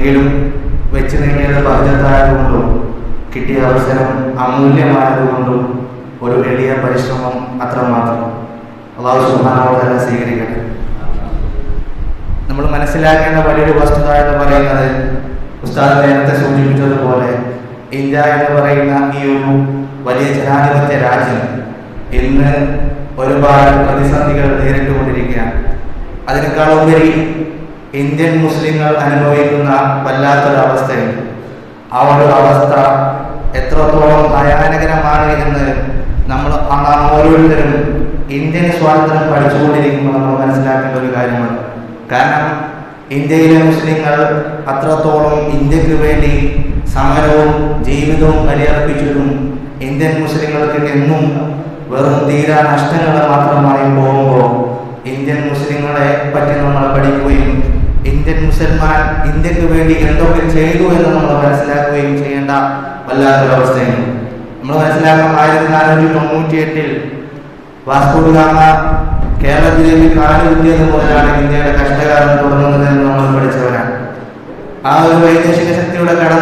എങ്കിലും വെച്ച് നീട്ടിയത് ബഹുജത്തായതുകൊണ്ടും കിട്ടിയ അവസരം അമൂല്യമായതുകൊണ്ടും ഒരു എളിയ പരിശ്രമം അത്രമാത്രം. അല്ലാഹു സുബ്ഹാനഹു വ തആല സ്വീകരിക്കട്ടെ. നമ്മൾ മനസ്സിലാക്കേണ്ട വലിയൊരു വസ്തുത എന്ന് പറയുന്നത്, ഉസ്താദ് നേരത്തെ സൂചിപ്പിച്ചതുപോലെ, ഇന്ത്യ എന്ന് പറയുന്ന ഈ ഒരു വലിയ ജനാധിപത്യ രാജ്യം ഇന്ന് ഒരുപാട് പ്രതിസന്ധികൾ നേരിട്ടുകൊണ്ടിരിക്കുകയാണ്. അതിനേക്കാളുപരി ഇന്ത്യൻ മുസ്ലിങ്ങൾ അനുഭവിക്കുന്ന വല്ലാത്തൊരവസ്ഥയിൽ ആ ഒരു അവസ്ഥ എത്രത്തോളം ഭയാനകരമാണ് എന്ന് നാം ഓരോരുത്തരും ഇന്ത്യൻ സ്വാതന്ത്ര്യം പഠിച്ചുകൊണ്ടിരിക്കുമ്പോൾ നമ്മൾ മനസ്സിലാക്കേണ്ട ഒരു കാര്യമാണ്. കാരണം ഇന്ത്യയിലെ മുസ്ലിങ്ങൾ അത്രത്തോളം ഇന്ത്യക്ക് വേണ്ടി സമരവും ജീവിതവും ബലിയർപ്പിച്ചതും ഇന്ത്യൻ മുസ്ലിങ്ങൾക്ക് എന്നും വെറും തീരാ നഷ്ടങ്ങൾ മാത്രമായി പോകുമ്പോൾ ഇന്ത്യൻ മുസ്ലിങ്ങളെ പറ്റി നമ്മൾ പഠിക്കുകയും ഇന്ത്യൻ മുസൽമാൻ ഇന്ത്യക്ക് വേണ്ടി എന്തൊക്കെ ചെയ്തു എന്ന് നമ്മൾ മനസ്സിലാക്കുകയും ചെയ്യേണ്ട വല്ലാത്തൊരവസ്ഥയാണ്. നമ്മൾ മനസ്സിലാക്കാം, 1498 വാസ്കോ ഡ ഗാമ കേരളത്തിലേക്ക് കാലുകുത്തിയത് മുതലാണ് ഇന്ത്യയുടെ കഷ്ടകാലം തുടങ്ങുന്നത് എന്ന് നമ്മൾ പഠിച്ചവരാണ്. ആ ഒരു വൈദേശിക ശക്തിയുടെ കടന്നു